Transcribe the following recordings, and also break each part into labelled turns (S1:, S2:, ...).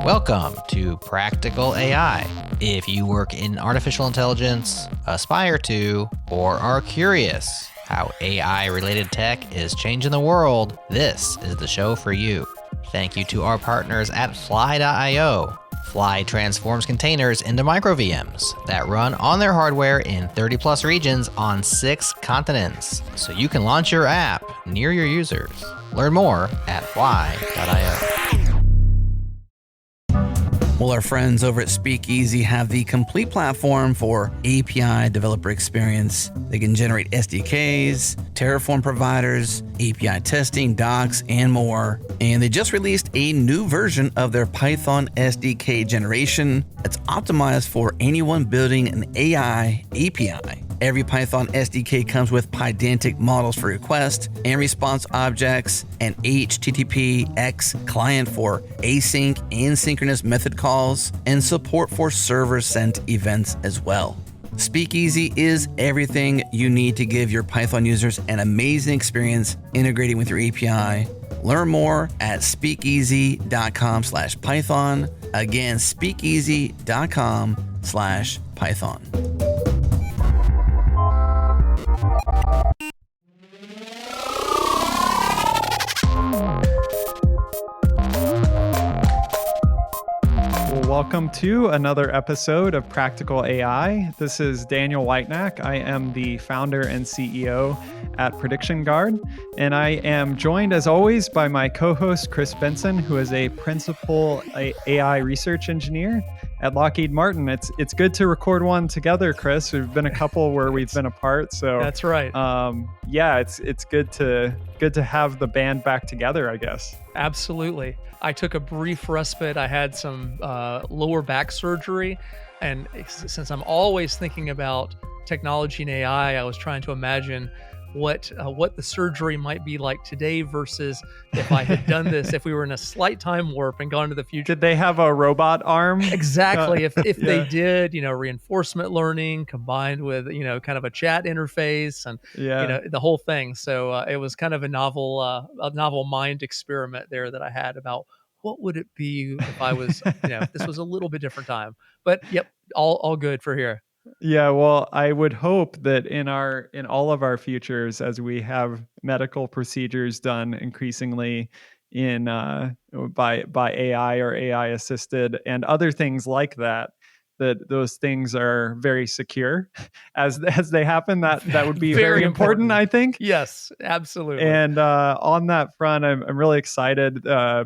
S1: Welcome to Practical AI. If you work in artificial intelligence, aspire to, or are curious how AI-related tech is changing the world, this is the show for you. Thank you to our partners at Fly.io. Fly transforms containers into micro VMs that run on their hardware in 30 plus regions on 6 continents, so you can launch your app near your users. Learn more at Fly.io.
S2: Well, our friends over at Speakeasy have the complete platform for API developer experience. They can generate SDKs, Terraform providers, API testing, docs, and more. And they just released a new version of their Python SDK generation that's optimized for anyone building an AI API. Every Python SDK comes with Pydantic models for request and response objects, and HTTPX client for async and synchronous method calls, and support for server-sent events as well. Speakeasy is everything you need to give your Python users an amazing experience integrating with your API. Learn more at speakeasy.com/Python. Again, speakeasy.com/Python.
S3: Welcome to another episode of Practical AI. This is Daniel Whitenack. I am the founder and CEO at Prediction Guard, and I am joined as always by my co-host Chris Benson, who is a principal AI research engineer at Lockheed Martin. It's good to record one together, Chris. We've been a couple where we've been apart, so
S4: that's right.
S3: It's good to have the band back together, I guess.
S4: Absolutely. I took a brief respite. I had some lower back surgery, and since I'm always thinking about technology and AI, I was trying to imagine what the surgery might be like today versus if I had done this, if we were in a slight time warp and gone to the future.
S3: Did they have a robot arm?
S4: Exactly. If they did, reinforcement learning combined with, kind of a chat interface and, the whole thing. So it was kind of a novel mind experiment there that I had about what would it be if I was, if this was a little bit different time. But yep, all good for here.
S3: Yeah, well, I would hope that in all of our futures, as we have medical procedures done increasingly in by AI or AI assisted and other things like that, that those things are very secure as they happen. That would be very important, I think.
S4: Yes, absolutely.
S3: And on that front, I'm really excited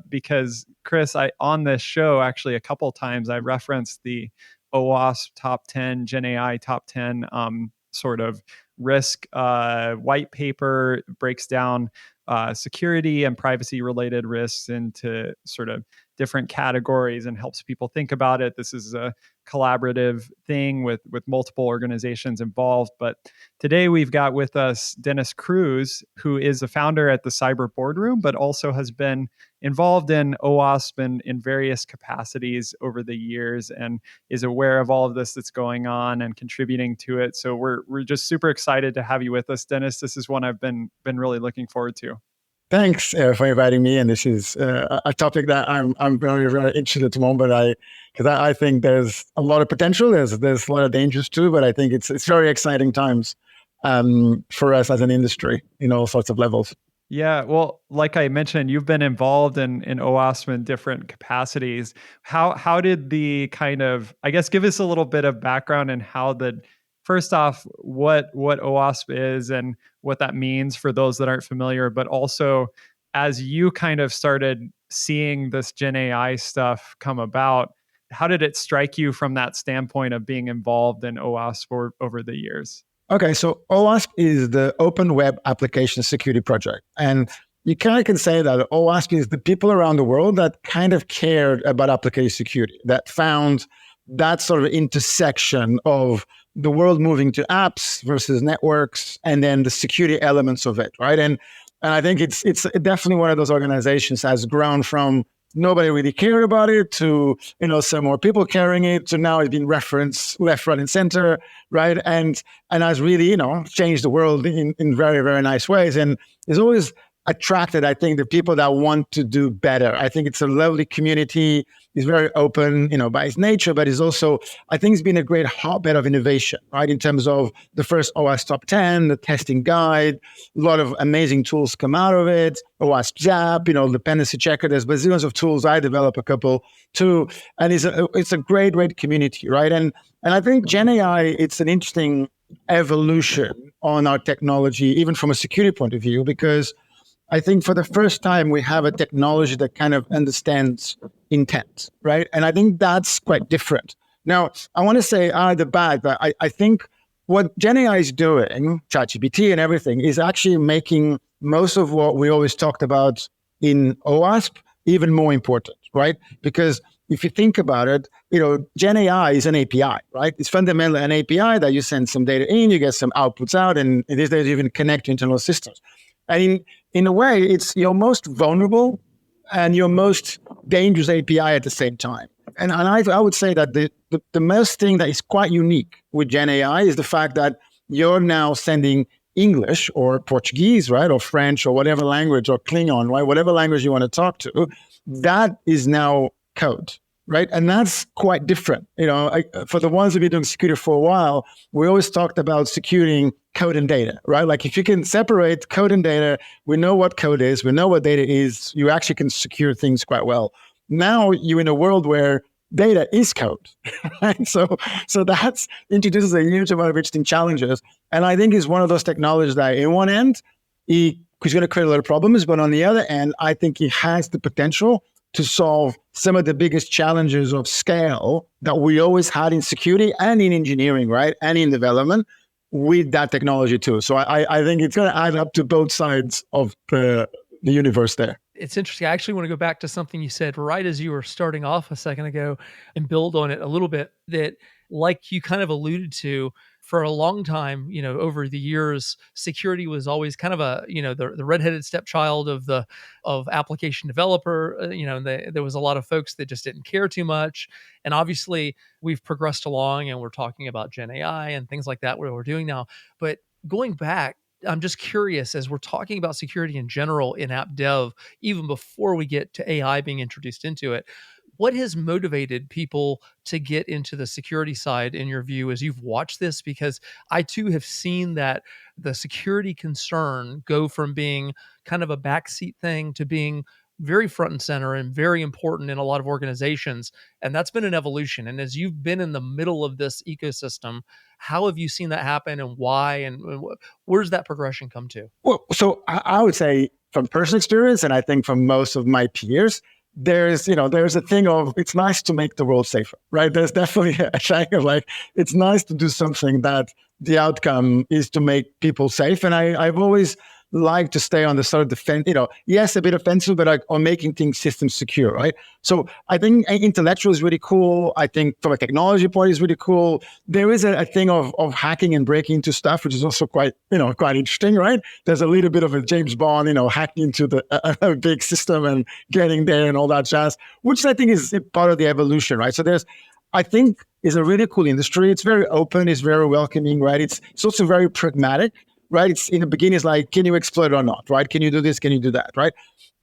S3: because Chris, on this show actually a couple times I referenced the OWASP top 10, GenAI top 10 sort of risk white paper, breaks down security and privacy related risks into sort of different categories and helps people think about it. This is a collaborative thing with multiple organizations involved. But today we've got with us Dinis Cruz, who is a founder at the Cyber Boardroom, but also has been involved in OWASP in various capacities over the years and is aware of all of this that's going on and contributing to it. So we're just super excited to have you with us, Dinis. This is one I've been really looking forward to.
S5: Thanks for inviting me, and this is a topic that I'm very, very interested at the moment. Because I think there's a lot of potential. There's a lot of dangers too, but I think it's very exciting times for us as an industry in all sorts of levels.
S3: Yeah, well, like I mentioned, you've been involved in OWASP in different capacities. How did the kind of, I guess, give us a little bit of background in how first off, what OWASP is and what that means for those that aren't familiar, but also as you kind of started seeing this GenAI stuff come about, how did it strike you from that standpoint of being involved in OWASP over the years?
S5: Okay, so OWASP is the Open Web Application Security Project. And you kind of can say that OWASP is the people around the world that kind of cared about application security, that found that sort of intersection of the world moving to apps versus networks, and then the security elements of it, right? And I think it's definitely one of those organizations has grown from nobody really cared about it to some more people carrying it to now it's been referenced left, right, and center, right? And has really changed the world in very, very nice ways. And there's always attracted, I think, the people that want to do better. I think it's a lovely community. It's very open, by its nature, but it's also, I think it's been a great hotbed of innovation, right? In terms of the first OWASP Top 10, the testing guide, a lot of amazing tools come out of it. OWASP Zap, dependency checker. There's bazillions of tools. I develop a couple too, and it's a great community, right? And I think GenAI, it's an interesting evolution on our technology, even from a security point of view, because I think for the first time, we have a technology that kind of understands intent, right? And I think that's quite different. Now, I want to say the bad, but I think what GenAI is doing, ChatGPT and everything, is actually making most of what we always talked about in OWASP even more important, right? Because if you think about it, GenAI is an API, right? It's fundamentally an API that you send some data in, you get some outputs out, and these days you even connect to internal systems. And in a way, it's your most vulnerable and your most dangerous API at the same time. And I would say that the most thing that is quite unique with GenAI is the fact that you're now sending English or Portuguese, right, or French or whatever language, or Klingon, right, whatever language you want to talk to, that is now code, right? And that's quite different. For the ones who've been doing security for a while, we always talked about securing code and data, right? Like if you can separate code and data, we know what code is, we know what data is, you actually can secure things quite well. Now you're in a world where data is code, right? So that introduces a huge amount of interesting challenges. And I think it's one of those technologies that in one end, he's going to create a lot of problems, but on the other end, I think it has the potential to solve some of the biggest challenges of scale that we always had in security and in engineering, right? And in development with that technology too. So I think it's going to add up to both sides of the universe there.
S4: It's interesting. I actually want to go back to something you said right as you were starting off a second ago and build on it a little bit, that like you kind of alluded to, for a long time, over the years, security was always kind of the redheaded stepchild of application developer. There was a lot of folks that just didn't care too much. And obviously, we've progressed along, and we're talking about Gen AI and things like that, what we're doing now. But going back, I'm just curious, as we're talking about security in general in app dev, even before we get to AI being introduced into it, what has motivated people to get into the security side, in your view, as you've watched this? Because I too have seen that the security concern go from being kind of a backseat thing to being very front and center and very important in a lot of organizations. And that's been an evolution. And as you've been in the middle of this ecosystem, how have you seen that happen, and why, and where's that progression come to?
S5: Well, so I would say from personal experience, and I think from most of my peers, there's a thing of, it's nice to make the world safer, right? There's definitely a thing of like, it's nice to do something that the outcome is to make people safe. And I've always like to stay on the sort of defense, yes, a bit offensive, but like on making things system secure, right? So I think intellectual is really cool. I think from a technology point is really cool. There is a thing of hacking and breaking into stuff, which is also quite interesting, right? There's a little bit of a James Bond, hacking into a big system and getting there and all that jazz, which I think is part of the evolution, right? So I think is a really cool industry. It's very open, it's very welcoming, right? It's also very pragmatic. Right? It's in the beginning, it's like, can you exploit it or not? Right? Can you do this? Can you do that? Right?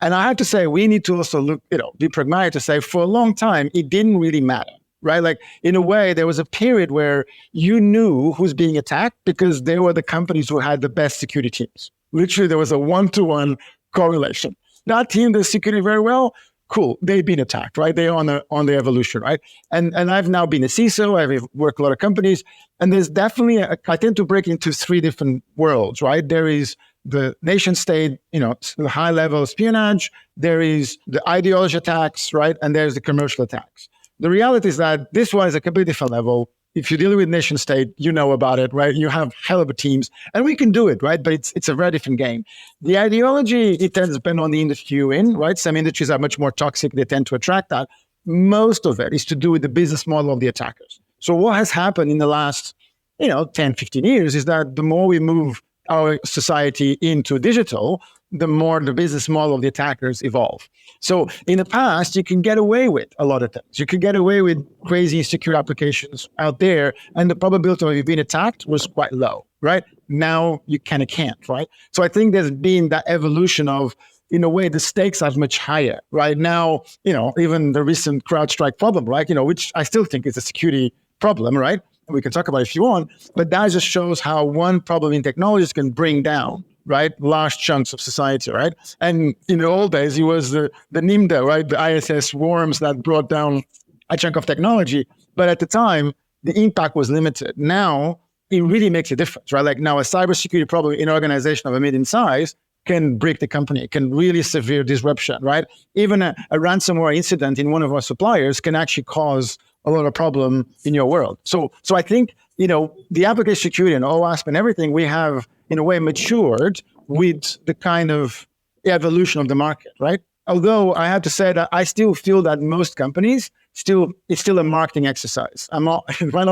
S5: And I have to say, we need to also look, be pragmatic to say, for a long time, it didn't really matter. Right? Like in a way, there was a period where you knew who's being attacked because they were the companies who had the best security teams. Literally, there was a one-to-one correlation. That team does security very well. Cool, they've been attacked, right? They're on the evolution, right? And I've now been a CISO. I've worked a lot of companies, and there's definitely I tend to break into three different worlds, right? There is the nation state, the high level espionage. There is the ideology attacks, right? And there's the commercial attacks. The reality is that this one is a completely different level. If you're dealing with nation state, you know about it, right? You have hell of a teams, and we can do it, right? But it's a very different game. The ideology, it tends to depend on the industry you're in, right? Some industries are much more toxic. They tend to attract that. Most of it is to do with the business model of the attackers. So what has happened in the last, 10, 15 years is that the more we move our society into digital, the more the business model of the attackers evolve. So in the past, you can get away with a lot of things. You could get away with crazy secure applications out there, and the probability of you being attacked was quite low, right? Now you kind of can't, right? So I think there's been that evolution of, in a way, the stakes are much higher. Right now, even the recent CrowdStrike problem, right? Which I still think is a security problem, right? We can talk about it if you want, but that just shows how one problem in technologies can bring down, right, large chunks of society, right? And in the old days, it was the NIMDA, right, the ISS worms that brought down a chunk of technology. But at the time, the impact was limited. Now, it really makes a difference, right? Like now, a cybersecurity problem in an organization of a medium size can break the company, can really severe disruption, right? Even a ransomware incident in one of our suppliers can actually cause a lot of problem in your world. So I think, the application security and OWASP and everything, we have, in a way, matured with the kind of evolution of the market, right? Although I have to say that I still feel that most companies it's still a marketing exercise. It's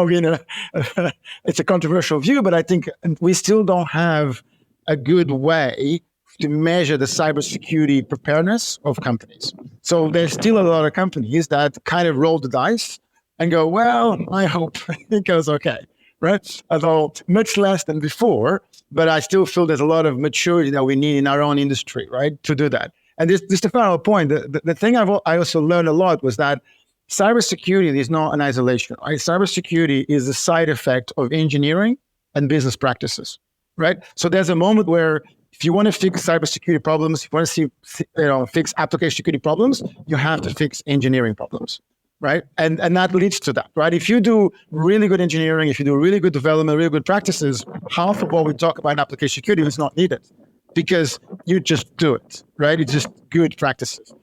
S5: a controversial view, but I think we still don't have a good way to measure the cybersecurity preparedness of companies. So there's still a lot of companies that kind of roll the dice and go, well, I hope it goes okay, right? Although much less than before, but I still feel there's a lot of maturity that we need in our own industry, right, to do that. And this the final point, the thing I also learned a lot was that cybersecurity is not an isolation, right? Cybersecurity is a side effect of engineering and business practices, right? So there's a moment where if you want to fix cybersecurity problems, if you want to fix application security problems, you have to fix engineering problems, right? And that leads to that, right? If you do really good engineering, if you do really good development, really good practices, half of what we talk about in application security is not needed because you just do it, right? It's just good practices.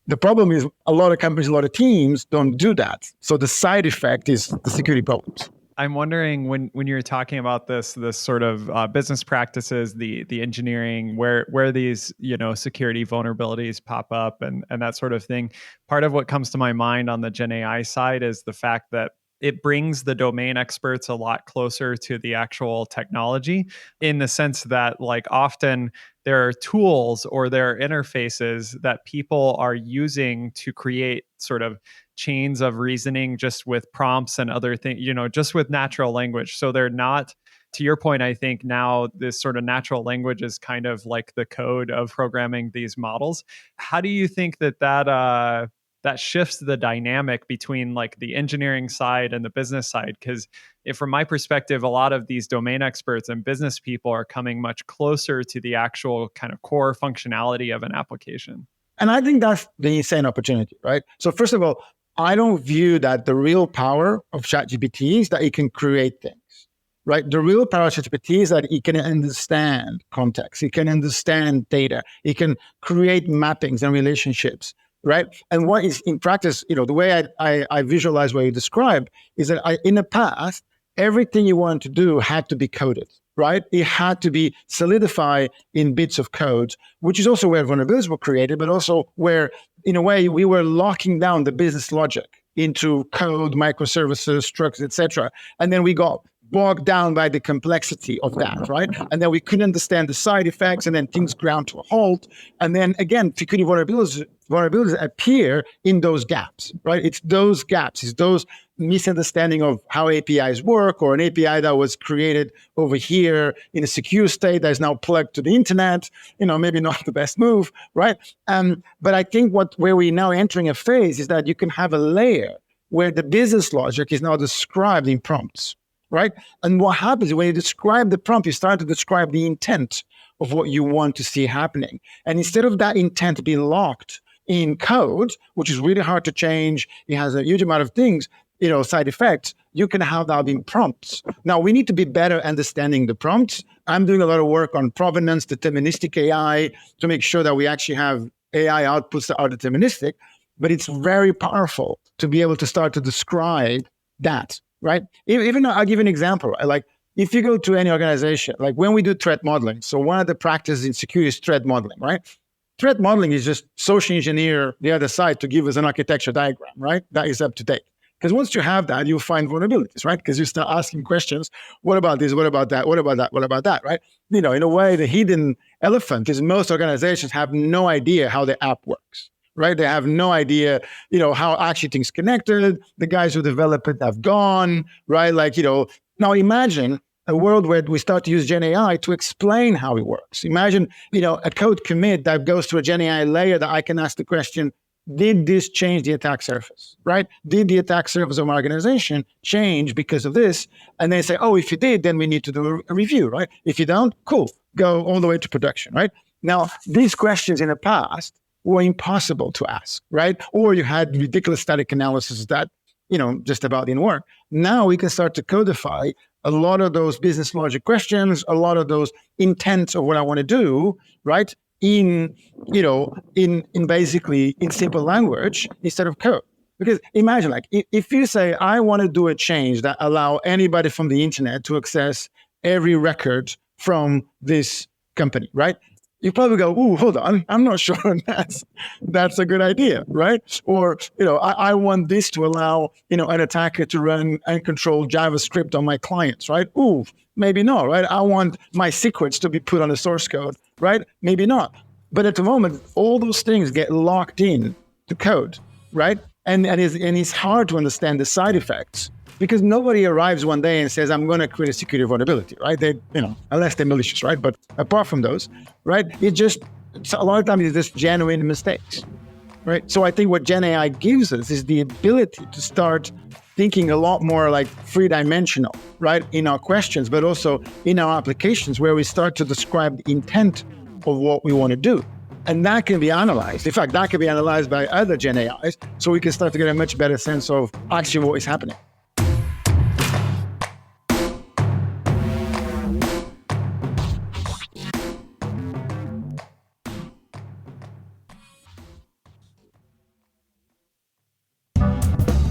S5: The problem is a lot of companies, a lot of teams don't do that. So the side effect is the security problems.
S3: I'm wondering when you're talking about this sort of business practices, the engineering, where these security vulnerabilities pop up and that sort of thing. Part of what comes to my mind on the GenAI side is the fact that it brings the domain experts a lot closer to the actual technology, in the sense that, like, often there are tools or there are interfaces that people are using to create sort of chains of reasoning just with prompts and other things, just with natural language. So they're not, to your point, I think now this sort of natural language is kind of like the code of programming these models. How do you think that shifts the dynamic between like the engineering side and the business side? Because from my perspective, a lot of these domain experts and business people are coming much closer to the actual kind of core functionality of an application.
S5: And I think that's the insane opportunity, right? So first of all, I don't view that the real power of ChatGPT is that it can create things, right? The real power of ChatGPT is that it can understand context, it can understand data, it can create mappings and relationships, right? And what is in practice, the way I visualize what you describe is that in the past, everything you wanted to do had to be coded, right? It had to be solidified in bits of code, which is also where vulnerabilities were created, but also where, in a way, we were locking down the business logic into code, microservices, structures, etc. And then we got bogged down by the complexity of that, right? And then we couldn't understand the side effects, and then things ground to a halt. And then again, security vulnerabilities appear in those gaps, right? It's those gaps, it's those misunderstanding of how APIs work, or an API that was created over here in a secure state that is now plugged to the internet, maybe not the best move, right? But I think where we're now entering a phase is that you can have a layer where the business logic is now described in prompts, right? And what happens is when you describe the prompt, you start to describe the intent of what you want to see happening. And instead of that intent being locked in code, which is really hard to change, it has a huge amount of things, side effects, you can have that in prompts. Now, we need to be better understanding the prompts. I'm doing a lot of work on provenance, deterministic AI, to make sure that we actually have AI outputs that are deterministic, but it's very powerful to be able to start to describe that, right? Even I'll give you an example, right? Like if you go to any organization, like when we do threat modeling, so one of the practices in security is threat modeling, right? Threat modeling is just social engineer the other side to give us an architecture diagram, right? That is up to date. Because once you have that, you'll find vulnerabilities, right? Because you start asking questions. What about this? What about that? What about that? What about that, right? In a way, the hidden elephant is most organizations have no idea how the app works, right? They have no idea, how actually things connected. The guys who develop it have gone, right? Now imagine a world where we start to use GenAI to explain how it works. Imagine, a code commit that goes to a GenAI layer that I can ask the question, did this change the attack surface, right? Did the attack surface of my organization change because of this? And they say, oh, if you did, then we need to do a review, right? If you don't, cool, go all the way to production, right? Now, these questions in the past were impossible to ask, right? Or you had ridiculous static analysis that, just about didn't work. Now we can start to codify a lot of those business logic questions, a lot of those intents of what I want to do, right? In basically in simple language instead of code. Because imagine, if you say, I want to do a change that allow anybody from the internet to access every record from this company, right? You probably go, ooh, hold on, I'm not sure that's a good idea, right? Or, I want this to allow, an attacker to run uncontrolled JavaScript on my clients, right? Ooh, maybe not, right? I want my secrets to be put on the source code, right? Maybe not. But at the moment, all those things get locked in to code, right? And it's hard to understand the side effects because nobody arrives one day and says, I'm going to create a security vulnerability, right? They, unless they're malicious, right? But apart from those, right? A lot of times it's just genuine mistakes, right? So I think what GenAI gives us is the ability to start thinking a lot more like three-dimensional, right? In our questions, but also in our applications where we start to describe the intent of what we want to do. And that can be analyzed. In fact, that can be analyzed by other GenAIs, so we can start to get a much better sense of actually what is happening.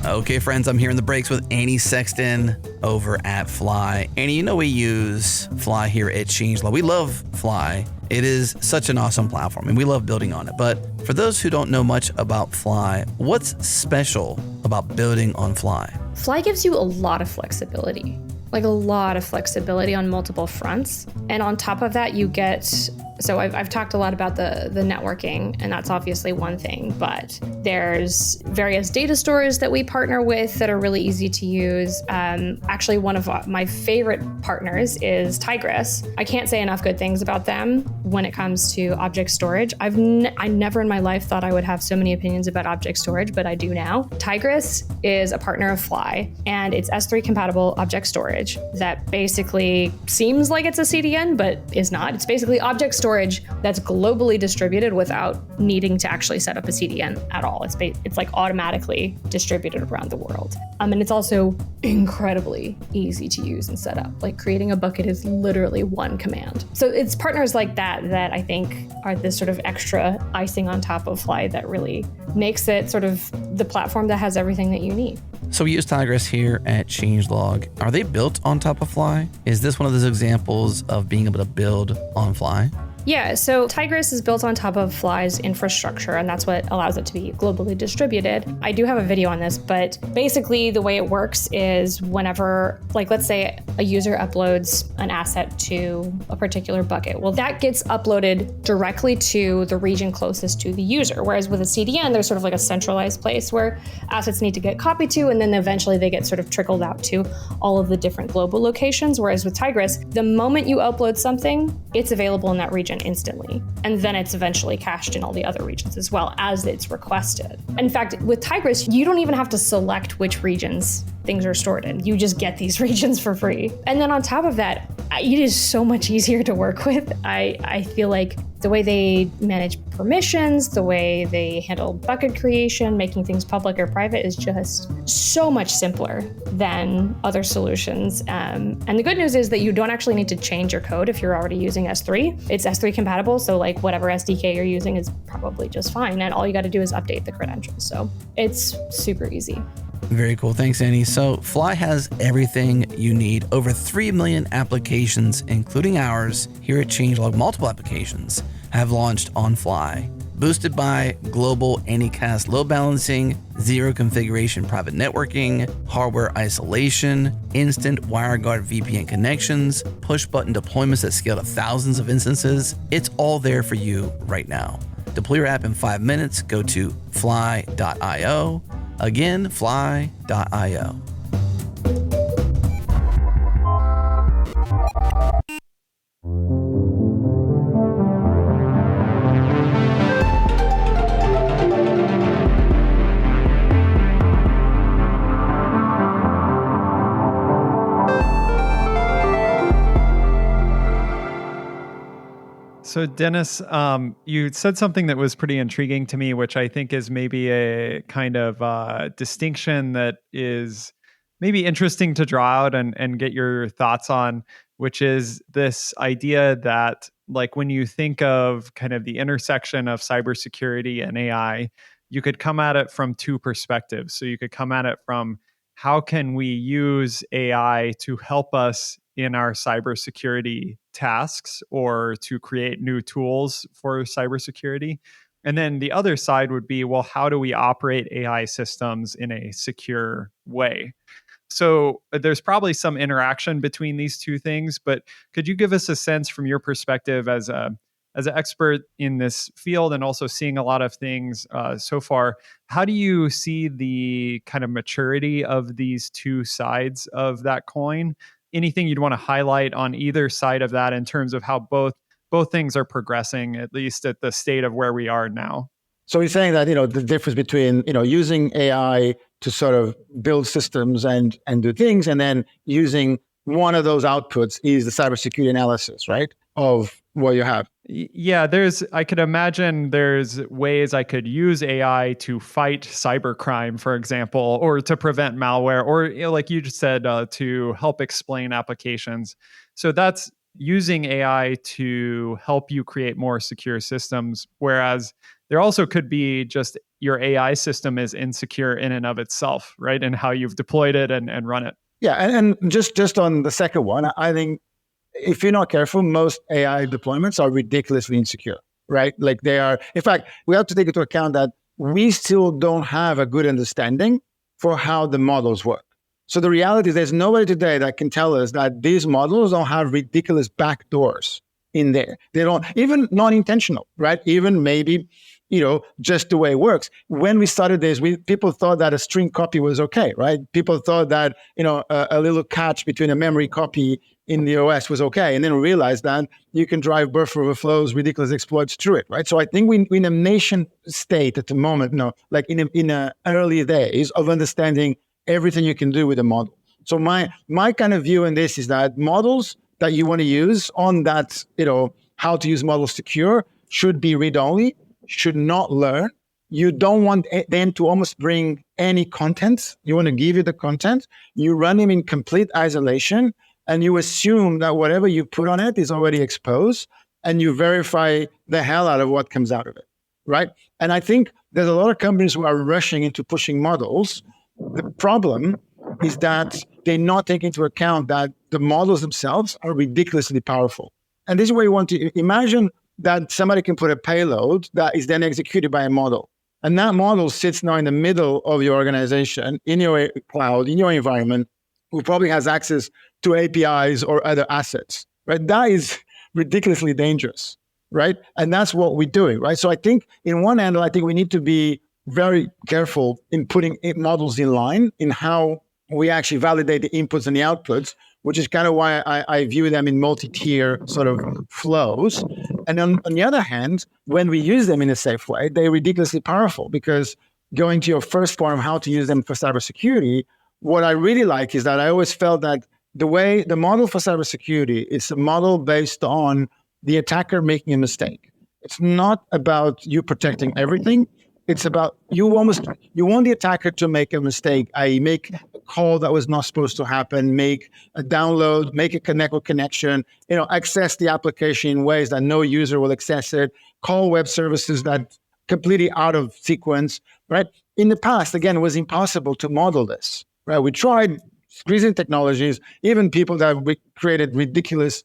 S2: Okay, friends, I'm here in the breaks with Annie Sexton over at Fly. Annie, we use Fly here at Changelog. We love Fly. It is such an awesome platform, and we love building on it. But for those who don't know much about Fly, what's special about building on Fly?
S6: Fly gives you a lot of flexibility, on multiple fronts. And on top of that, you get, so I've talked a lot about the networking, and that's obviously one thing, but there's various data stores that we partner with that are really easy to use. Actually, one of my favorite partners is Tigris. I can't say enough good things about them when it comes to object storage. I never in my life thought I would have so many opinions about object storage, but I do now. Tigris is a partner of Fly, and it's S3 compatible object storage that basically seems like it's a CDN, but is not. It's basically object storage that's globally distributed without needing to actually set up a CDN at all. It's like automatically distributed around the world. And it's also incredibly easy to use and set up. Like creating a bucket is literally one command. So it's partners like that I think are this sort of extra icing on top of Fly that really makes it sort of the platform that has everything that you need.
S2: So we use Tigris here at Changelog. Are they built on top of Fly? Is this one of those examples of being able to build on Fly?
S6: Yeah, so Tigris is built on top of Fly's infrastructure, and that's what allows it to be globally distributed. I do have a video on this, but basically the way it works is whenever, let's say a user uploads an asset to a particular bucket, well, that gets uploaded directly to the region closest to the user. Whereas with a CDN, there's sort of like a centralized place where assets need to get copied to, and then eventually they get sort of trickled out to all of the different global locations. Whereas with Tigris, the moment you upload something, it's available in that region instantly. And then it's eventually cached in all the other regions as well as it's requested. In fact, with Tigris, you don't even have to select which regions things are stored in. You just get these regions for free. And then on top of that, it is so much easier to work with. I feel like the way they manage permissions, the way they handle bucket creation, making things public or private is just so much simpler than other solutions. And the good news is that you don't actually need to change your code if you're already using S3. It's S3 compatible, so whatever SDK you're using is probably just fine. And all you got to do is update the credentials. So it's super easy.
S2: Very cool. Thanks, Annie. So Fly has everything you need. Over 3 million applications, including ours, here at Changelog. Multiple applications have launched on Fly. boosted by global anycast load balancing, zero configuration private networking, hardware isolation, instant WireGuard VPN connections, push-button deployments that scale to thousands of instances. It's all there for you right now. Deploy your app in 5 minutes. Go to fly.io. Again, fly.io.
S3: So Dinis, you said something that was pretty intriguing to me, which I think is maybe a kind of distinction that is maybe interesting to draw out and get your thoughts on, which is this idea that, like, when you think of kind of the intersection of cybersecurity and AI, you could come at it from two perspectives. So you could come at it from, how can we use AI to help us in our cybersecurity tasks or to create new tools for cybersecurity? And then the other side would be, well, how do we operate AI systems in a secure way? So there's probably some interaction between these two things, but could you give us a sense from your perspective as an expert in this field and also seeing a lot of things so far, how do you see the kind of maturity of these two sides of that coin? Anything you'd want to highlight on either side of that in terms of how both things are progressing, at least at the state of where we are now?
S5: So he's saying that, the difference between, using AI to sort of build systems and do things, and then using one of those outputs is the cybersecurity analysis, right, of what you have.
S3: Yeah, I could imagine there's ways I could use AI to fight cybercrime, for example, or to prevent malware, or like you just said, to help explain applications. So that's using AI to help you create more secure systems. Whereas there also could be just your AI system is insecure in and of itself, right? And how you've deployed it and run it.
S5: Yeah, and just on the second one, I think if you're not careful, most AI deployments are ridiculously insecure, right? Like they are. In fact, we have to take into account that we still don't have a good understanding for how the models work. So the reality is there's nobody today that can tell us that these models don't have ridiculous backdoors in there. They don't, even non-intentional, right? Even maybe, just the way it works. When we started this, people thought that a string copy was okay, right? People thought that, a little catch between a memory copy in the OS was okay. And then realized that you can drive buffer overflows, ridiculous exploits through it, right? So I think we're in a nation state at the moment, like in a early days of understanding everything you can do with a model. So my kind of view in this is that models that you want to use on that, how to use models secure should be read-only, should not learn. You don't want them to almost bring any content. You want to give you the content. You run them in complete isolation, and you assume that whatever you put on it is already exposed, and you verify the hell out of what comes out of it, right? And I think there's a lot of companies who are rushing into pushing models. The problem is that they not take into account that the models themselves are ridiculously powerful. And this is where you want to imagine that somebody can put a payload that is then executed by a model. And that model sits now in the middle of your organization, in your cloud, in your environment, who probably has access to APIs or other assets, right? That is ridiculously dangerous, right? And that's what we're doing, right? So I think in one end, I think we need to be very careful in putting models in line in how we actually validate the inputs and the outputs, which is kind of why I view them in multi-tier sort of flows. And on the other hand, when we use them in a safe way, they're ridiculously powerful, because going to your first point of how to use them for cybersecurity, what I really like is that I always felt that the model for cybersecurity is a model based on the attacker making a mistake. It's not about you protecting everything. It's about you want the attacker to make a mistake, i.e. make a call that was not supposed to happen, make a download, make a network connection, access the application in ways that no user will access it, call web services that completely out of sequence, right? In the past, again, it was impossible to model this, right? We tried squeezing technologies, even people that created ridiculous,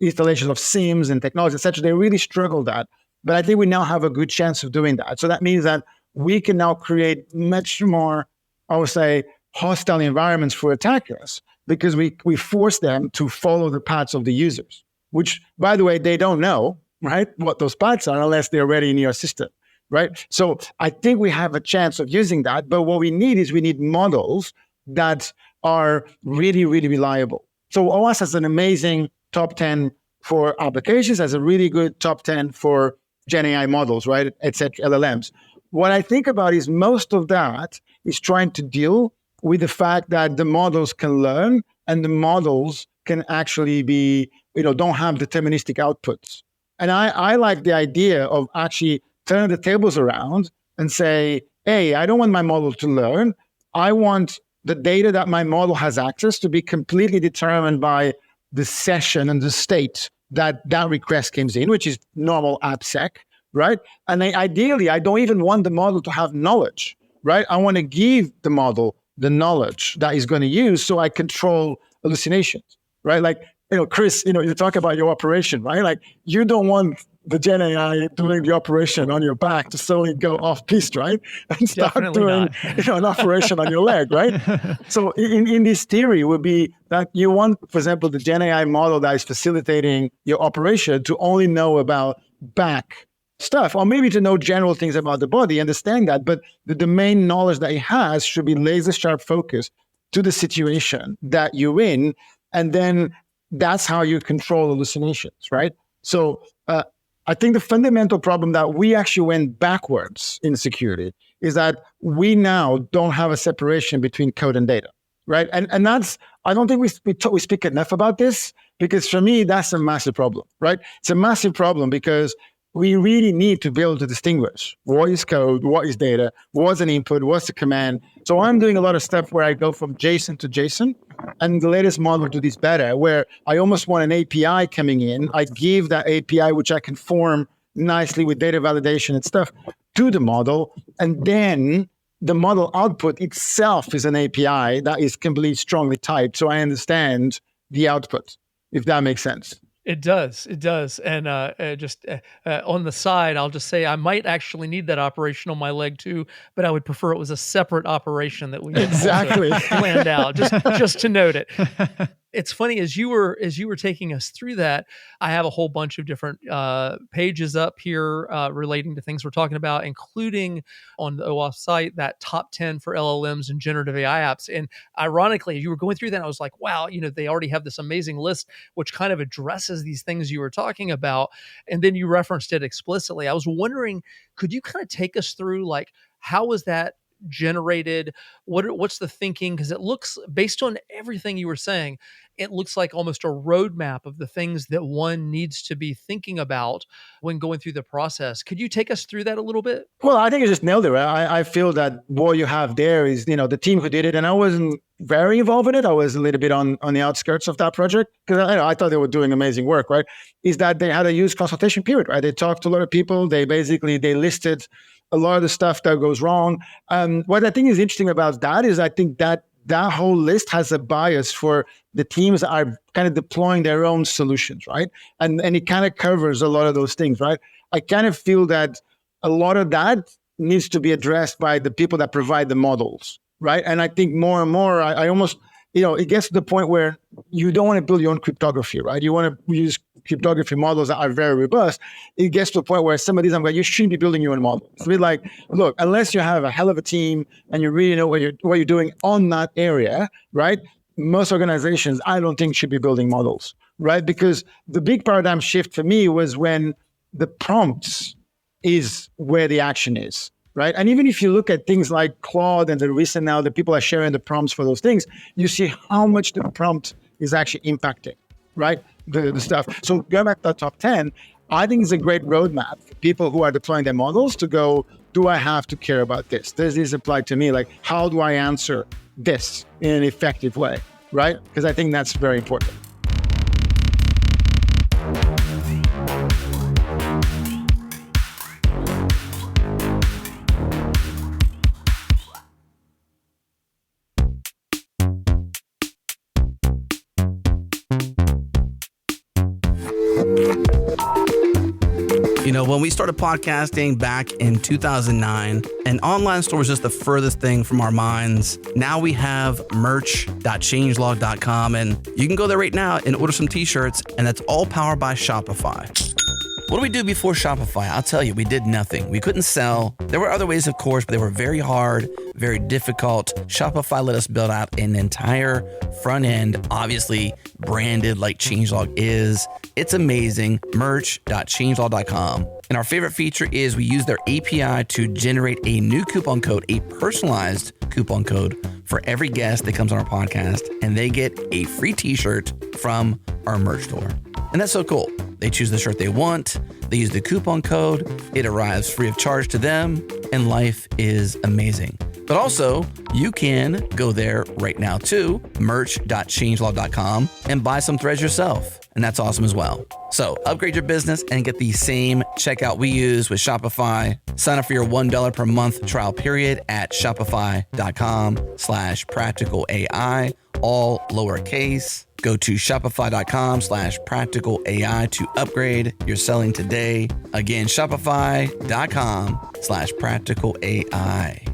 S5: installations of SIEMs and technology, etc. They really struggled at. But I think we now have a good chance of doing that. So that means that we can now create much more, I would say, hostile environments for attackers, because we force them to follow the paths of the users, which, by the way, they don't know, right, what those paths are unless they're already in your system, right? So I think we have a chance of using that. But what we need models that are really, really reliable. So OWASP has an amazing top 10 for applications, has a really good top 10 for GenAI models, right, etc., LLMs. What I think about is most of that is trying to deal with the fact that the models can learn and the models can actually be, don't have deterministic outputs. And I like the idea of actually turning the tables around and say, hey, I don't want my model to learn. I want the data that my model has access to be completely determined by the session and the state that request comes in, which is normal AppSec, right? And ideally, I don't even want the model to have knowledge, right? I want to give the model the knowledge that he's going to use so I control hallucinations, right? Like, Chris, you talk about your operation, right? Like, you don't want the GenAI doing the operation on your back to suddenly go off piste, right? And start doing an operation on your leg, right? So in this theory would be that you want, for example, the GenAI model that is facilitating your operation to only know about back stuff, or maybe to know general things about the body, understand that, but the domain knowledge that it has should be laser sharp focused to the situation that you're in, and then that's how you control hallucinations, right? So I think the fundamental problem that we actually went backwards in security is that we now don't have a separation between code and data, right? And that's, I don't think we speak enough about this, because for me, that's a massive problem, right? It's a massive problem because we really need to be able to distinguish what is code, what is data, what's an input, what's a command. So I'm doing a lot of stuff where I go from JSON to JSON, and the latest model do this better, where I almost want an API coming in. I give that API, which I can form nicely with data validation and stuff, to the model, and then the model output itself is an API that is completely strongly typed, so I understand the output, if that makes sense.
S4: It does. And just on the side, I'll just say I might actually need that operation on my leg too, but I would prefer it was a separate operation that we
S5: exactly
S4: planned out, just to note it. It's funny, as you were taking us through that, I have a whole bunch of different pages up here relating to things we're talking about, including on the OWASP site, that top 10 for LLMs and generative AI apps. And ironically, as you were going through that, I was like, wow, they already have this amazing list, which kind of addresses these things you were talking about. And then you referenced it explicitly. I was wondering, could you kind of take us through, like, how was that generated? What's the thinking? Because it looks, based on everything you were saying, it looks like almost a roadmap of the things that one needs to be thinking about when going through the process. Could you take us through that a little bit?
S5: Well, I think you just nailed it. Right? I feel that what you have there is, the team who did it, and I wasn't very involved in it. I was a little bit on the outskirts of that project, because I thought they were doing amazing work, right? Is that they had a huge consultation period, right? They talked to a lot of people. They listed a lot of the stuff that goes wrong. What I think is interesting about that is I think that whole list has a bias for the teams that are kind of deploying their own solutions, right? And it kind of covers a lot of those things, right? I kind of feel that a lot of that needs to be addressed by the people that provide the models, right? And I think more and more, I almost, it gets to the point where you don't want to build your own cryptography, right? You want to use cryptography models that are very robust. It gets to a point where some of these, I'm like, you shouldn't be building your own model. It's a bit like, look, unless you have a hell of a team and you really know what you're doing on that area, right? Most organizations, I don't think, should be building models, right? Because the big paradigm shift for me was when the prompts is where the action is, right? And even if you look at things like Claude and the recent now, the people are sharing the prompts for those things, you see how much the prompt is actually impacting, right? The stuff. So going back to the top 10, I think it's a great roadmap for people who are deploying their models to go, do I have to care about this? Does this apply to me? Like, how do I answer this in an effective way, right? Because I think that's very important.
S2: You know, when we started podcasting back in 2009, an online store was just the furthest thing from our minds. Now we have merch.changelog.com, and you can go there right now and order some t-shirts, and that's all powered by Shopify. What did we do before Shopify? I'll tell you, we did nothing. We couldn't sell. There were other ways, of course, but they were very hard, very difficult. Shopify let us build out an entire front end, obviously branded like Changelog is. It's amazing. Merch.changelog.com. And our favorite feature is we use their API to generate a new coupon code, a personalized coupon code for every guest that comes on our podcast, and they get a free t-shirt from our merch store. And that's so cool. They choose the shirt they want, they use the coupon code, it arrives free of charge to them, and life is amazing. But also, you can go there right now to merch.changelog.com and buy some threads yourself. And that's awesome as well. So upgrade your business and get the same checkout we use with Shopify. Sign up for your $1 per month trial period at shopify.com/practicalai, all lowercase. Go to shopify.com/practicalai to upgrade your selling today. Again, shopify.com/practicalai.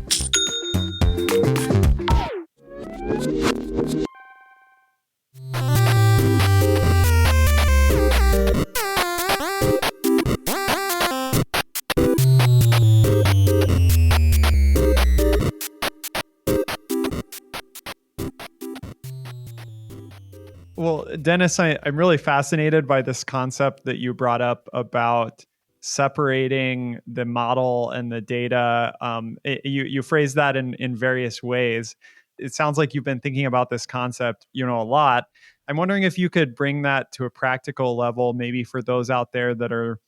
S3: Well, Dinis, I'm really fascinated by this concept that you brought up about separating the model and the data. You phrase that in various ways. It sounds like you've been thinking about this concept, a lot. I'm wondering if you could bring that to a practical level, maybe for those out there that are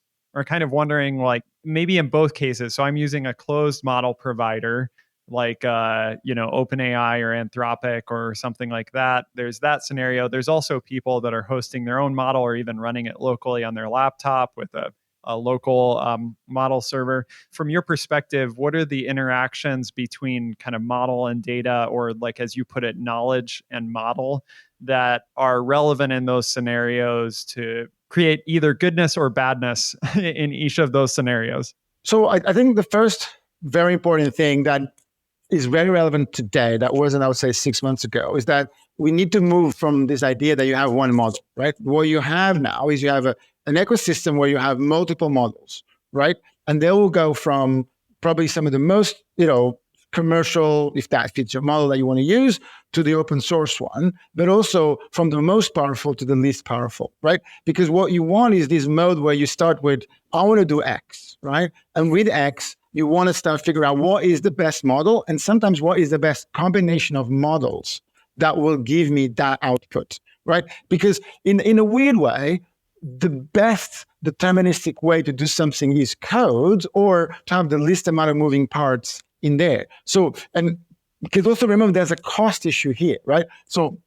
S3: kind of wondering, like maybe in both cases. So I'm using a closed model provider like OpenAI or Anthropic or something like that. There's that scenario. There's also people that are hosting their own model or even running it locally on their laptop with a local model server. From your perspective, what are the interactions between kind of model and data, or like, as you put it, knowledge and model, that are relevant in those scenarios to create either goodness or badness in each of those scenarios?
S5: So I think the first very important thing that is very relevant today, that wasn't, I would say, 6 months ago, is that we need to move from this idea that you have one model, right? What you have now is you have an ecosystem where you have multiple models, right? And they will go from probably some of the most, commercial, if that fits your model that you want to use, to the open source one, but also from the most powerful to the least powerful, right? Because what you want is this mode where you start with, I want to do X, right? And with X, you want to start figuring out what is the best model, and sometimes what is the best combination of models that will give me that output, right? Because in a weird way, the best deterministic way to do something is code, or to have the least amount of moving parts in there. So, and because also remember, there's a cost issue here, right? So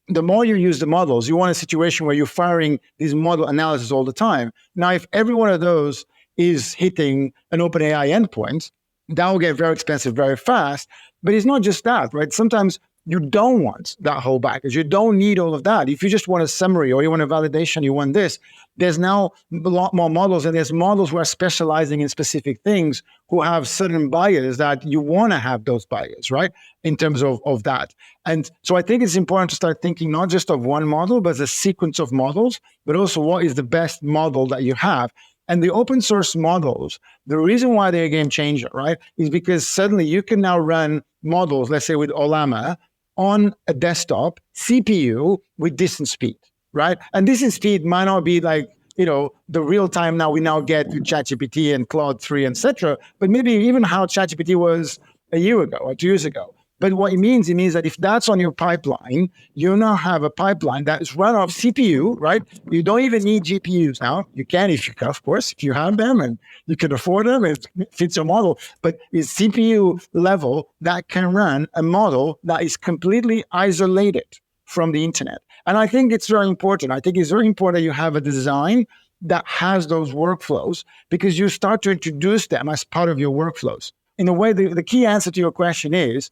S5: the more you use the models, you want a situation where you're firing these model analysis all the time. Now, if every one of those is hitting an OpenAI endpoint, that will get very expensive very fast. But it's not just that, right? Sometimes you don't want that whole package. You don't need all of that. If you just want a summary or you want a validation, you want this, there's now a lot more models, and there's models who are specializing in specific things, who have certain bias that you want to have those bias, right? In terms of that. And so I think it's important to start thinking not just of one model, but a sequence of models, but also what is the best model that you have. And the open source models, the reason why they're a game changer, right, is because suddenly you can now run models, let's say with Ollama, on a desktop CPU with decent speed, right? And decent speed might not be like, the real time now we now get to ChatGPT and Claude 3, etc., but maybe even how ChatGPT was a year ago or 2 years ago. But what it means that if that's on your pipeline, you now have a pipeline that is run off CPU, right? You don't even need GPUs now. You can, of course, if you have them and you can afford them, it fits your model. But it's CPU level that can run a model that is completely isolated from the internet. And I think it's very important. I think it's very important that you have a design that has those workflows, because you start to introduce them as part of your workflows. In a way, the key answer to your question is,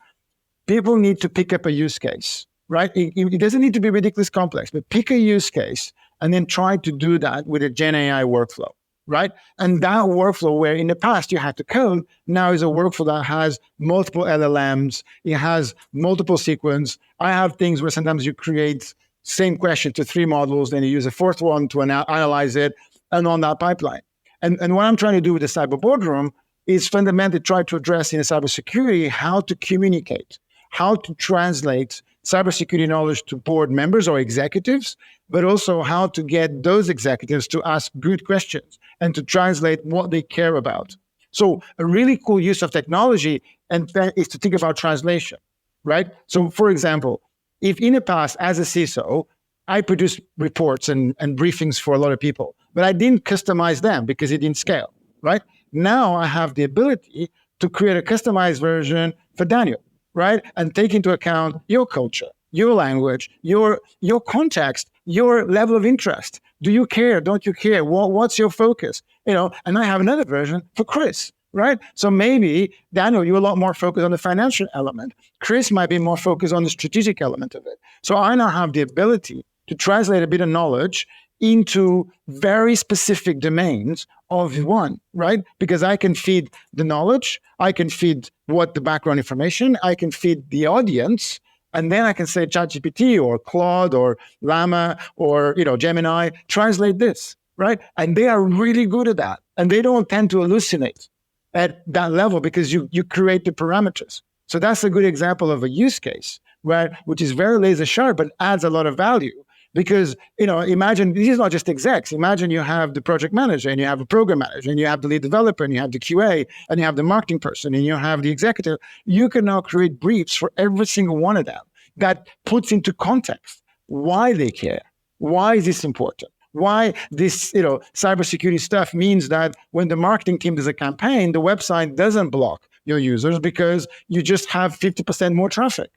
S5: people need to pick up a use case, right? It doesn't need to be ridiculously complex, but pick a use case and then try to do that with a GenAI workflow, right? And that workflow where in the past you had to code, now is a workflow that has multiple LLMs, it has multiple sequence. I have things where sometimes you create same question to 3 models, then you use a 4th one to analyze it, and on that pipeline. And what I'm trying to do with the Cyber Boardroom is fundamentally try to address in cybersecurity how to communicate, how to translate cybersecurity knowledge to board members or executives, but also how to get those executives to ask good questions and to translate what they care about. So a really cool use of technology and is to think about translation, right? So for example, if in the past as a CISO, I produced reports and briefings for a lot of people, but I didn't customize them because it didn't scale, right? Now I have the ability to create a customized version for Daniel, right? And take into account your culture, your language, your context, your level of interest. Do you care? Don't you care? What's your focus? And I have another version for Chris, right? So maybe, Daniel, you're a lot more focused on the financial element. Chris might be more focused on the strategic element of it. So I now have the ability to translate a bit of knowledge into very specific domains of one, right? Because I can feed the knowledge, I can feed what the background information, I can feed the audience, and then I can say ChatGPT or Claude or Llama or Gemini, translate this, right? And they are really good at that. And they don't tend to hallucinate at that level because you create the parameters. So that's a good example of a use case, right? Which is very laser sharp, but adds a lot of value. Because, imagine, this is not just execs. Imagine you have the project manager and you have a program manager and you have the lead developer and you have the QA and you have the marketing person and you have the executive. You can now create briefs for every single one of them that puts into context why they care. Why is this important? Why this, cybersecurity stuff means that when the marketing team does a campaign, the website doesn't block your users because you just have 50% more traffic.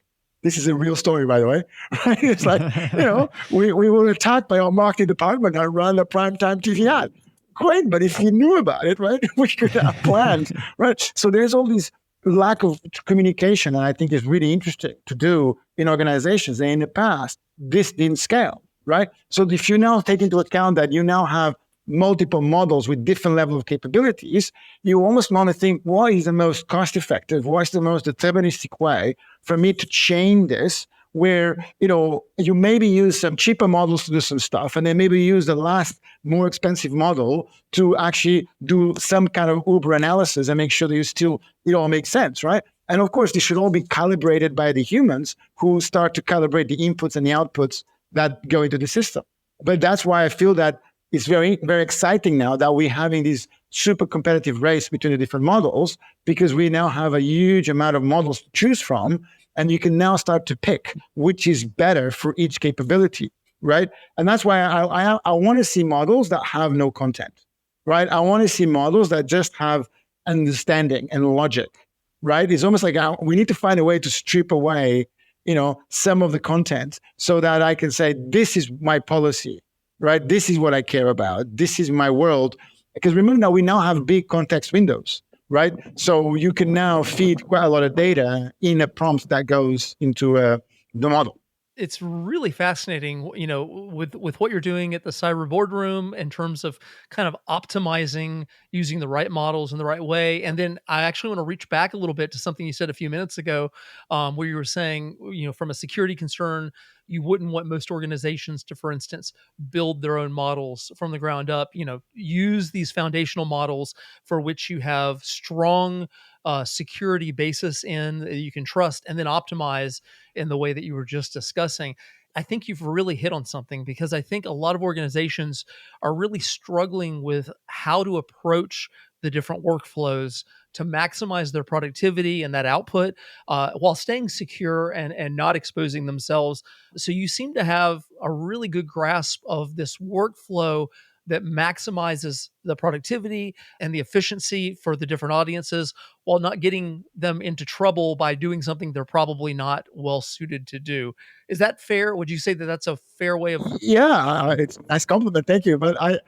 S5: This is a real story, by the way, right? It's like, we were attacked by our marketing department and run a primetime TV ad. Great, but if you knew about it, right, we could have planned, right? So there's all this lack of communication, and I think is really interesting to do in organizations. And in the past, this didn't scale, right? So if you now take into account that you now have multiple models with different level of capabilities, you almost want to think, what is the most cost-effective, what is the most deterministic way for me to chain this, where, you maybe use some cheaper models to do some stuff, and then maybe use the last more expensive model to actually do some kind of Uber analysis and make sure that it all makes sense, right? And of course, this should all be calibrated by the humans who start to calibrate the inputs and the outputs that go into the system. But that's why I feel that it's very, very exciting now that we're having this super competitive race between the different models, because we now have a huge amount of models to choose from, and you can now start to pick which is better for each capability, right? And that's why I want to see models that have no content, right? I want to see models that just have understanding and logic, right? It's almost like we need to find a way to strip away, some of the content so that I can say, this is my policy, right? This is what I care about. This is my world. Because remember now, we now have big context windows, right? So you can now feed quite a lot of data in a prompt that goes into the model.
S4: It's really fascinating, with what you're doing at the Cyber Boardroom in terms of kind of optimizing using the right models in the right way. And then I actually want to reach back a little bit to something you said a few minutes ago, where you were saying, from a security concern, you wouldn't want most organizations to, for instance, build their own models from the ground up, use these foundational models for which you have strong security basis in that you can trust, and then optimize in the way that you were just discussing. I think you've really hit on something, because I think a lot of organizations are really struggling with how to approach the different workflows to maximize their productivity and that output while staying secure and not exposing themselves. So you seem to have a really good grasp of this workflow that maximizes the productivity and the efficiency for the different audiences while not getting them into trouble by doing something they're probably not well suited to do. Is that fair? Would you say that that's a fair way of?
S5: Yeah, it's a nice compliment. Thank you. But I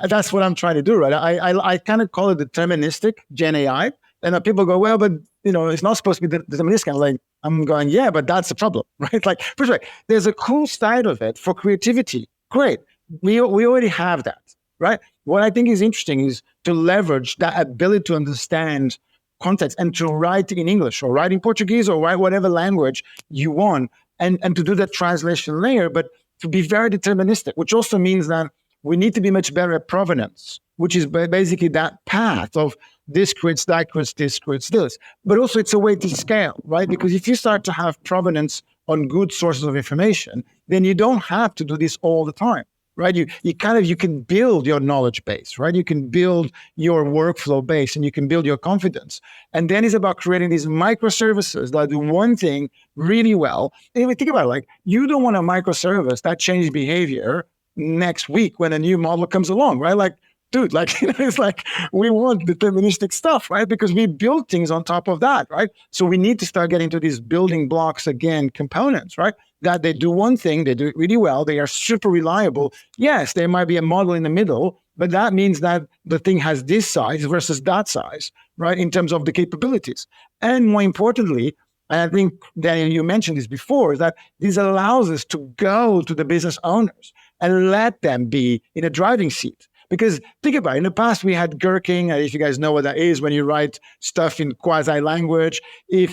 S5: that's what I'm trying to do, right? I kind of call it deterministic GenAI. And people go, well, but it's not supposed to be deterministic. I'm going, yeah, but that's the problem, right? Like, first of all, there's a cool side of it for creativity. Great. We already have that, right? what I think is interesting is to leverage that ability to understand context and to write in English or write in Portuguese or write whatever language you want, and to do that translation layer, but to be very deterministic, which also means that we need to be much better at provenance, which is basically that path of this creates that, creates this, creates this. But also it's a way to scale, right? Because if you start to have provenance on good sources of information, then you don't have to do this all the time, right? You can build your knowledge base, right? You can build your workflow base and you can build your confidence. And then it's about creating these microservices that do one thing really well. And if you think about it, like, you don't want a microservice that changes behavior next week when a new model comes along, right? Like, dude, like, it's like we want deterministic stuff, right? Because we build things on top of that, right? So we need to start getting to these building blocks again, components, right? That they do one thing, they do it really well, they are super reliable. Yes, there might be a model in the middle, but that means that the thing has this size versus that size, right? In terms of the capabilities. And more importantly, and I think, Daniel, you mentioned this before, is that this allows us to go to the business owners and let them be in a driving seat. Because think about it, in the past we had gherking, if you guys know what that is, when you write stuff in quasi-language,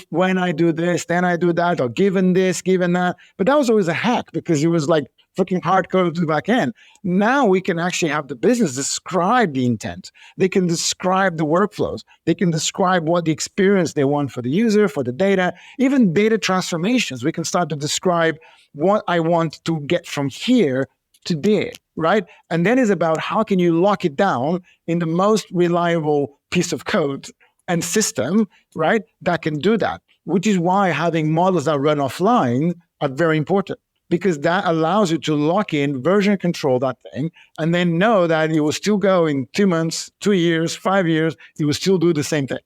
S5: when I do this, then I do that, or given this, given that. But that was always a hack because it was like freaking hard-coded to the back end. Now we can actually have the business describe the intent. They can describe the workflows. They can describe what the experience they want for the user, for the data, even data transformations. We can start to describe what I want to get from here to there, right? And then it's about how can you lock it down in the most reliable piece of code and system, right, that can do that, which is why having models that run offline are very important, because that allows you to lock in, version control that thing, and then know that it will still go in 2 months, 2 years, 5 years, it will still do the same thing.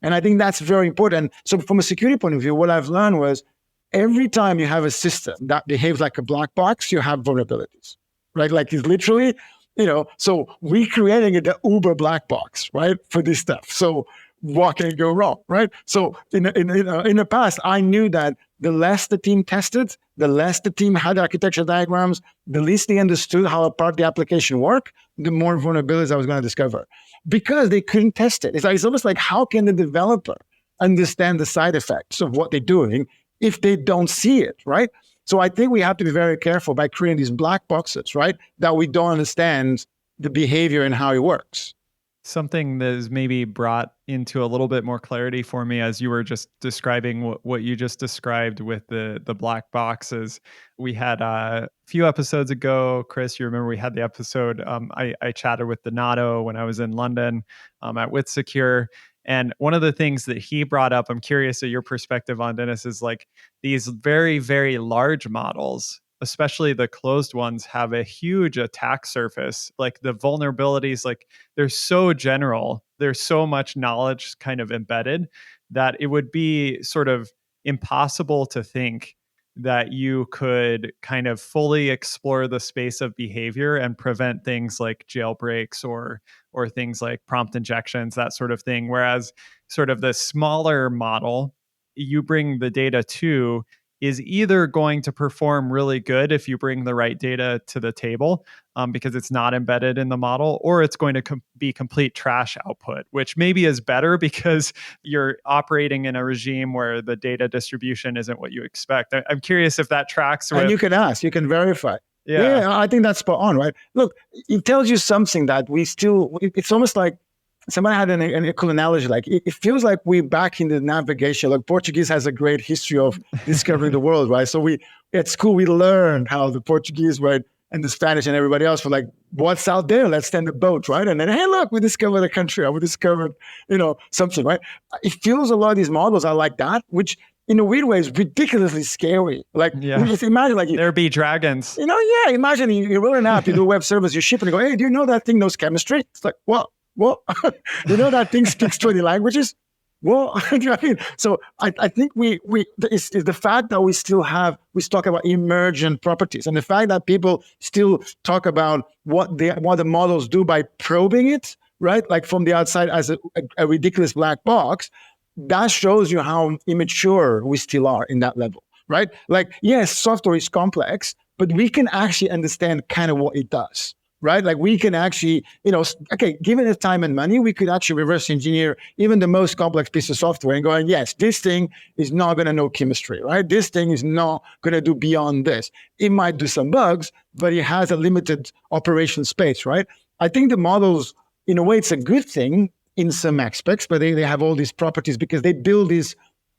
S5: And I think that's very important. So from a security point of view, what I've learned was every time you have a system that behaves like a black box, you have vulnerabilities. Right? Like it's literally, so we're creating the Uber black box, right? For this stuff. So what can go wrong, right? So in the past, I knew that the less the team tested, the less the team had architecture diagrams, the least they understood how a part of the application worked, the more vulnerabilities I was going to discover because they couldn't test it. It's almost like, how can the developer understand the side effects of what they're doing if they don't see it, right? So I think we have to be very careful by creating these black boxes, right? That we don't understand the behavior and how it works.
S3: Something that is maybe brought into a little bit more clarity for me as you were just describing what you just described with the black boxes. We had a few episodes ago, Chris, you remember we had the episode, I chatted with Donato when I was in London at WithSecure. And one of the things that he brought up, I'm curious at your perspective on, Dinis, is like these very, very large models, especially the closed ones, have a huge attack surface. Like the vulnerabilities, like they're so general, there's so much knowledge kind of embedded that it would be sort of impossible to think that you could kind of fully explore the space of behavior and prevent things like jailbreaks or things like prompt injections, that sort of thing. Whereas sort of the smaller model you bring the data to is either going to perform really good if you bring the right data to the table because it's not embedded in the model, or it's going to be complete trash output, which maybe is better because you're operating in a regime where the data distribution isn't what you expect. I'm curious if that tracks with...
S5: And you can ask, you can verify. Yeah, I think that's spot on, right? Look, it tells you something that it's almost like somebody had an cool analogy. Like it feels like we're back in the navigation. Like Portuguese has a great history of discovering the world, right? So at school, we learned how the Portuguese, right, and the Spanish and everybody else were like, what's out there? Let's stand the boat, right? And then, hey, look, we discovered a country. We discovered, something, right? It feels a lot of these models are like that, which in a weird way is ridiculously scary. Like, just imagine, like,
S3: there be dragons.
S5: Imagine you roll an app, you do a web service, you ship it, and you go, hey, do you know that thing knows chemistry? It's like, what? You know that thing speaks 20 languages? Well, you know what I mean? So I think it's the fact that we talk about emergent properties, and the fact that people still talk about what the models do by probing it, right? Like from the outside as a ridiculous black box, that shows you how immature we still are in that level, right? Like, yes, software is complex, but we can actually understand kind of what it does, right? Like we can actually, okay, given the time and money, we could actually reverse engineer even the most complex piece of software and going, yes, this thing is not going to know chemistry, right? This thing is not going to do beyond this. It might do some bugs, but it has a limited operation space, right? I think the models, in a way, it's a good thing in some aspects, but they have all these properties because they build these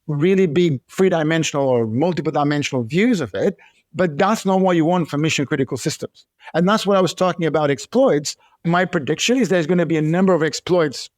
S5: really big three-dimensional or multiple dimensional views of it. But that's not what you want from mission critical systems. And that's what I was talking about exploits. My prediction is there's going to be a number of exploits,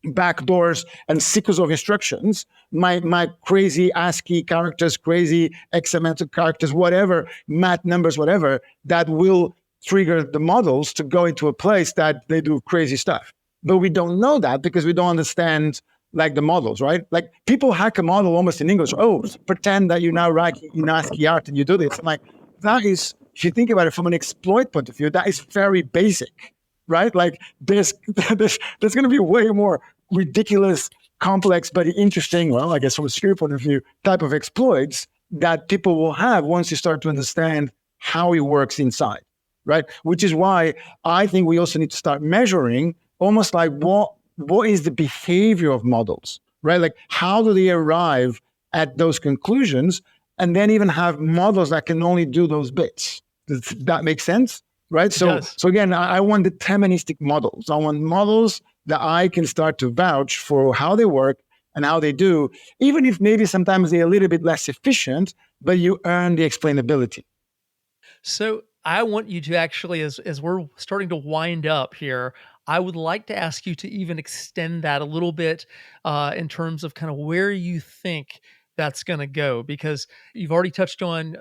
S5: backdoors, and seekers of instructions. My crazy ASCII characters, crazy XML characters, whatever, math numbers, whatever, that will trigger the models to go into a place that they do crazy stuff. But we don't know that because we don't understand like the models, right? Like people hack a model almost in English. Oh, pretend that you're now writing in ASCII art and you do this. I'm like, that is, if you think about it from an exploit point of view, that is very basic, right? Like there's going to be way more ridiculous, complex, but interesting, well, I guess from a security point of view, type of exploits that people will have once you start to understand how it works inside, right? Which is why I think we also need to start measuring almost like what is the behavior of models, right? Like how do they arrive at those conclusions, and then even have models that can only do those bits. Does that make sense? Right? So again, I want deterministic models. I want models that I can start to vouch for how they work and how they do, even if maybe sometimes they're a little bit less efficient, but you earn the explainability.
S4: So I want you to actually, as we're starting to wind up here, I would like to ask you to even extend that a little bit in terms of kind of where you think that's going to go, because you've already touched on,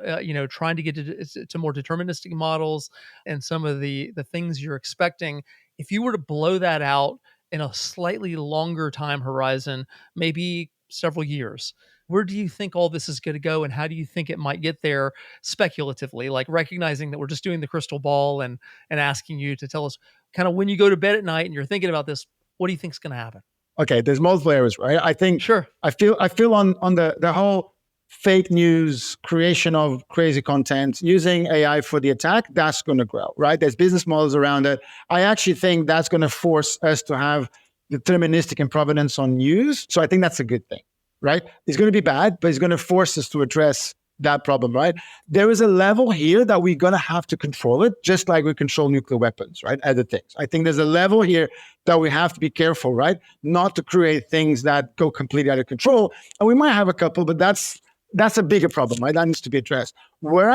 S4: trying to get to more deterministic models and some of the things you're expecting. If you were to blow that out in a slightly longer time horizon, maybe several years, where do you think all this is going to go, and how do you think it might get there speculatively, like recognizing that we're just doing the crystal ball and asking you to tell us kind of when you go to bed at night and you're thinking about this, what do you think is going to happen?
S5: Okay, there's multiple areas, right? I think
S4: sure.
S5: I feel on the whole fake news, creation of crazy content, using AI for the attack, that's going to grow, right? There's business models around it. I actually think that's going to force us to have deterministic and provenance on news. So I think that's a good thing, right? It's going to be bad, but it's going to force us to address that problem, right? There is a level here that we're going to have to control it, just like we control nuclear weapons, right? Other things. I think there's a level here that we have to be careful, right? Not to create things that go completely out of control. And we might have a couple, but that's a bigger problem, right? That needs to be addressed. Where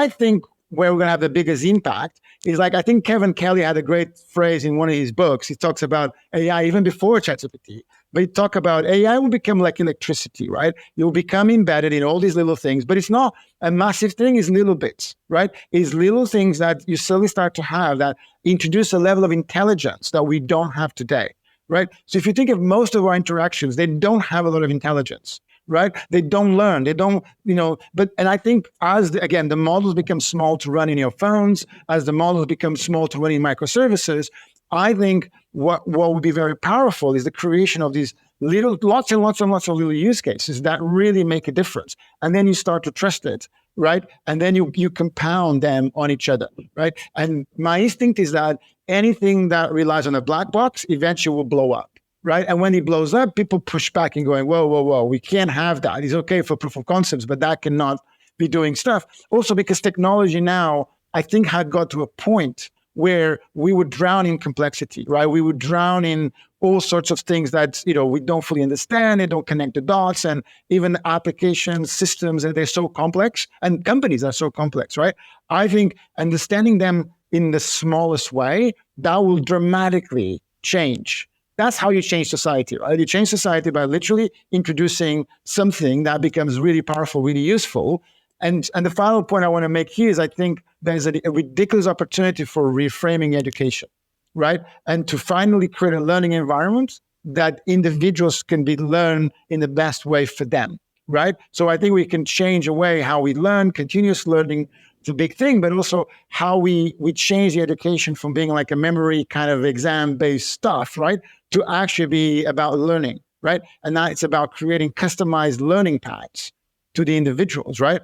S5: we're going to have the biggest impact is like, I think Kevin Kelly had a great phrase in one of his books. He talks about AI even before ChatGPT. But you talk about AI will become like electricity, right? You'll become embedded in all these little things, but it's not a massive thing, it's little bits, right? It's little things that you slowly start to have that introduce a level of intelligence that we don't have today, right? So if you think of most of our interactions, they don't have a lot of intelligence, right? They don't learn, they don't, and I think the models become small to run in your phones, as the models become small to run in microservices, I think what would be very powerful is the creation of these lots and lots of little use cases that really make a difference. And then you start to trust it, right? And then you compound them on each other, right? And my instinct is that anything that relies on a black box eventually will blow up, right? And when it blows up, people push back and going, whoa, we can't have that. It's okay for proof of concepts, but that cannot be doing stuff. Also because technology now, I think, had got to a point where we would drown in complexity, right? We would drown in all sorts of things that, we don't fully understand, they don't connect the dots, and even applications, systems, and they're so complex, and companies are so complex, right? I think understanding them in the smallest way, that will dramatically change. That's how you change society, right? You change society by literally introducing something that becomes really powerful, really useful. And the final point I want to make here is I think there's a ridiculous opportunity for reframing education, right? And to finally create a learning environment that individuals can learn in the best way for them, right? So I think we can change the way how we learn. Continuous learning is a big thing, but also how we change the education from being like a memory kind of exam-based stuff, right? To actually be about learning, right? And now it's about creating customized learning paths to the individuals, right?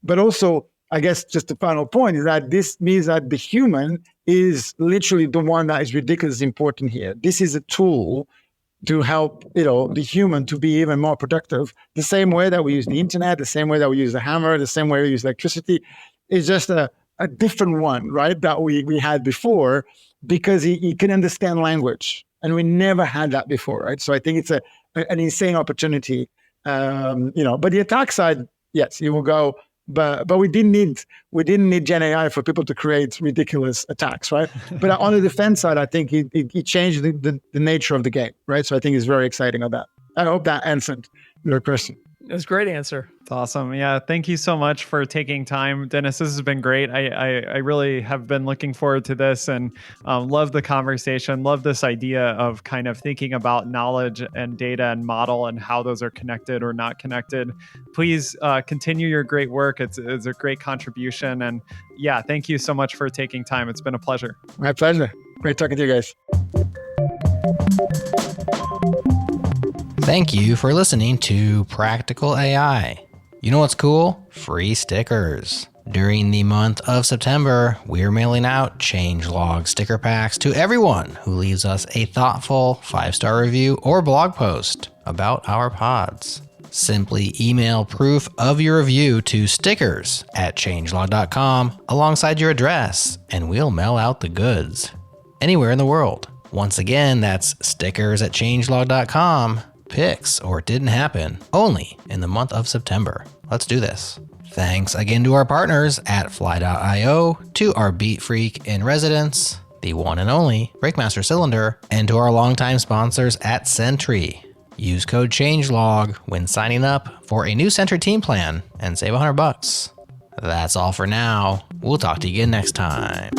S5: But also I guess just the final point is that this means that the human is literally the one that is ridiculously important here. This is a tool to help, the human to be even more productive. The same way that we use the internet, the same way that we use the hammer, the same way we use electricity, is just a different one, right? That we had before, because he can understand language, and we never had that before, right? So I think it's an insane opportunity. But the attack side, yes, you will go. But we didn't need GenAI for people to create ridiculous attacks, right? But on the defense side, I think it changed the nature of the game, right? So I think it's very exciting on that. I hope that answered your question.
S4: It was a great answer.
S3: It's awesome. Yeah. Thank you so much for taking time, Dinis. This has been great. I really have been looking forward to this, and love the conversation. Love this idea of kind of thinking about knowledge and data and model and how those are connected or not connected. Please continue your great work. It's a great contribution. And yeah, thank you so much for taking time. It's been a pleasure.
S5: My pleasure. Great talking to you guys.
S1: Thank you for listening to Practical AI. You know what's cool? Free stickers. During the month of September, we're mailing out changelog sticker packs to everyone who leaves us a thoughtful 5-star review or blog post about our pods. Simply email proof of your review to stickers@changelog.com alongside your address, and we'll mail out the goods anywhere in the world. Once again, that's stickers@changelog.com. Pics or didn't happen only in the month of September. Let's do this. Thanks again to our partners at Fly.io, to our Beat Freak in residence, the one and only Breakmaster Cylinder, and to our longtime sponsors at Sentry. Use code CHANGELOG when signing up for a new Sentry team plan and save $100. That's all for now. We'll talk to you again next time.